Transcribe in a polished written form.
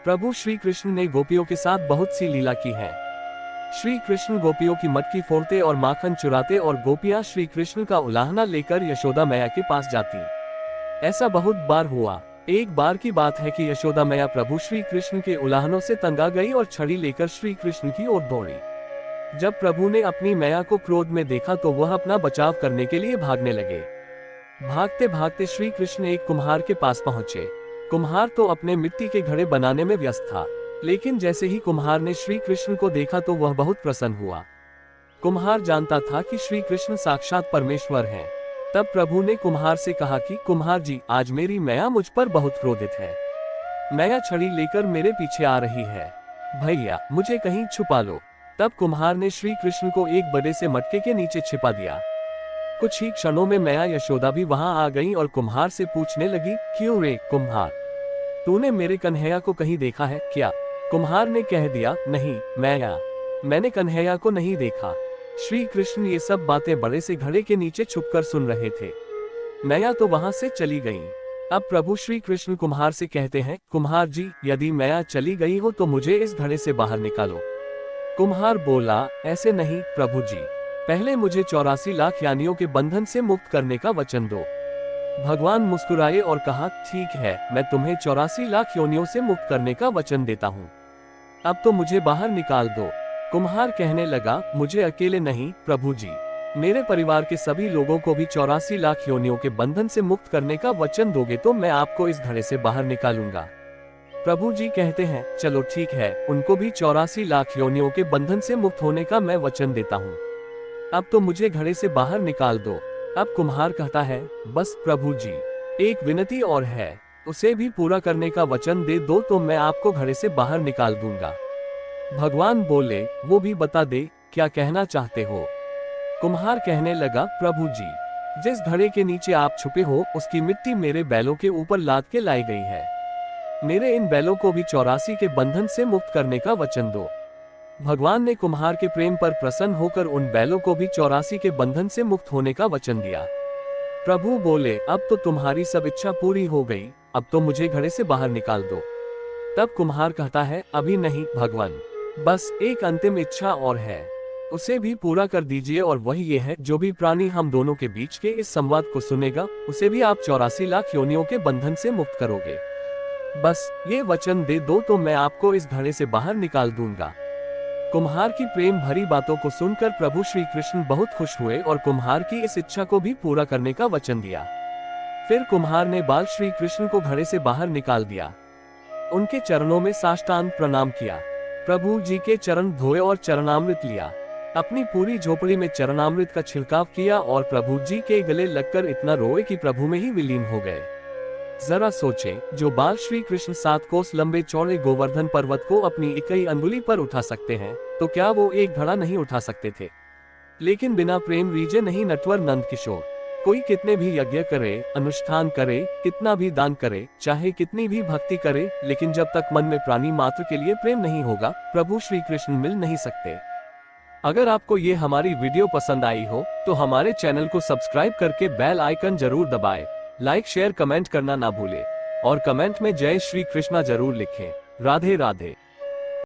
प्रभु श्री कृष्ण ने गोपियों के साथ बहुत सी लीला की है। श्री कृष्ण गोपियों की मटकी फोड़ते और माखन चुराते और गोपियां श्री कृष्ण का उलाहना लेकर यशोदा मैया के पास जाती। ऐसा बहुत बार हुआ। एक बार की बात है कि यशोदा मैया प्रभु श्री कृष्ण के उलाहनों से तंगा गई और छड़ी लेकर श्री कृष्ण की ओर दौड़ी। जब प्रभु ने अपनी मैया को क्रोध में देखा तो वह अपना बचाव करने के लिए भागने लगे। भागते भागते श्री कृष्ण एक कुम्हार के पास पहुंचे। कुम्हार तो अपने मिट्टी के घड़े बनाने में व्यस्त था, लेकिन जैसे ही कुम्हार ने श्री कृष्ण को देखा तो वह बहुत प्रसन्न हुआ। कुम्हार जानता था कि श्री कृष्ण साक्षात परमेश्वर हैं। तब प्रभु ने कुम्हार से कहा कि कुम्हार जी, आज मेरी मैया मुझ पर बहुत क्रोधित है। मैया छड़ी लेकर मेरे पीछे आ रही है, भैया मुझे कहीं छुपा लो। तब कुम्हार ने श्री कृष्ण को एक बड़े से मटके के नीचे छिपा दिया। कुछ ही क्षणों में मैया यशोदा भी वहां आ गई और कुम्हार से पूछने लगी, क्यों रे कुम्हार, तूने मेरे कन्हैया को कहीं देखा है क्या? कुम्हार ने कह दिया, नहीं मैया, मैंने कन्हैया को नहीं देखा। श्री कृष्ण ये सब बातें बड़े से घड़े के नीचे छुपकर सुन रहे थे। मैया तो वहां से चली गई। अब प्रभु श्री कृष्ण कुम्हार से कहते हैं, कुम्हार जी, यदि मैया चली गई हो तो मुझे इस घड़े से बाहर निकालो। कुम्हार बोला, ऐसे नहीं प्रभु जी, पहले मुझे 84 लाख यानियों के बंधन से मुक्त करने का वचन दो। भगवान मुस्कुराए और कहा, ठीक है, मैं तुम्हें 84 लाख योनियों से मुक्त करने का वचन देता हूँ। अब तो मुझे बाहर निकाल दो। कुम्हार कहने लगा, मुझे अकेले नहीं प्रभु जी, मेरे परिवार के सभी लोगों को भी 84 लाख योनियों के बंधन से मुक्त करने का वचन दोगे तो मैं आपको इस घड़े से बाहर निकालूंगा। प्रभु जी कहते हैं, चलो ठीक है, उनको भी 84 लाख योनियों के बंधन से मुक्त होने का मैं वचन देता हूँ। अब तो मुझे घड़े से बाहर निकाल दो। अब कुम्हार कहता है, बस प्रभु जी, एक विनती और है, उसे भी पूरा करने का वचन दे दो तो मैं आपको घड़े से बाहर निकाल दूंगा। भगवान बोले, वो भी बता दे, क्या कहना चाहते हो? कुम्हार कहने लगा, प्रभु जी, जिस घड़े के नीचे आप छुपे हो उसकी मिट्टी मेरे बैलों के ऊपर लाद के लाई गई है। मेरे इन बैलों को भी 84 के बंधन से मुक्त करने का वचन दो। भगवान ने कुम्हार के प्रेम पर प्रसन्न होकर उन बैलों को भी 84 के बंधन से मुक्त होने का वचन दिया। प्रभु बोले, अब तो तुम्हारी सब इच्छा पूरी हो गई, अब तो मुझे घड़े से बाहर निकाल दो। तब कुम्हार कहता है, अभी नहीं भगवान, बस एक अंतिम इच्छा और है, उसे भी पूरा कर दीजिए, और वही ये है, जो भी प्राणी हम दोनों के बीच के इस संवाद को सुनेगा उसे भी आप 84 लाख योनियों के बंधन से मुक्त करोगे। बस ये वचन दे दो तो मैं आपको इस घड़े से बाहर निकाल दूंगा। कुम्हार की प्रेम भरी बातों को सुनकर प्रभु श्री कृष्ण बहुत खुश हुए और कुम्हार की इस इच्छा को भी पूरा करने का वचन दिया। फिर कुम्हार ने बाल श्री कृष्ण को घड़े से बाहर निकाल दिया। उनके चरणों में साष्टांग प्रणाम किया। प्रभु जी के चरण धोए और चरणामृत लिया। अपनी पूरी झोपड़ी में चरणामृत का छिड़काव किया और प्रभु जी के गले लगकर इतना रोए कि प्रभु में ही विलीन हो गए। जरा सोचें, जो बाल श्री कृष्ण 7 कोस लंबे चौड़े गोवर्धन पर्वत को अपनी इकाई अंगुली पर उठा सकते हैं, तो क्या वो एक घड़ा नहीं उठा सकते थे? लेकिन बिना प्रेम रीजे नहीं नटवर नंद किशोर। कोई कितने भी यज्ञ करे, अनुष्ठान करे, कितना भी दान करे, चाहे कितनी भी भक्ति करे, लेकिन जब तक मन में प्राणी मात्र के लिए प्रेम नहीं होगा, प्रभु श्री कृष्ण मिल नहीं सकते। अगर आपको ये हमारी वीडियो पसंद आई हो तो हमारे चैनल को सब्सक्राइब करके बेल आइकन जरूर दबाएं। लाइक शेयर कमेंट करना ना भूले और कमेंट में जय श्री कृष्णा जरूर लिखें। राधे राधे।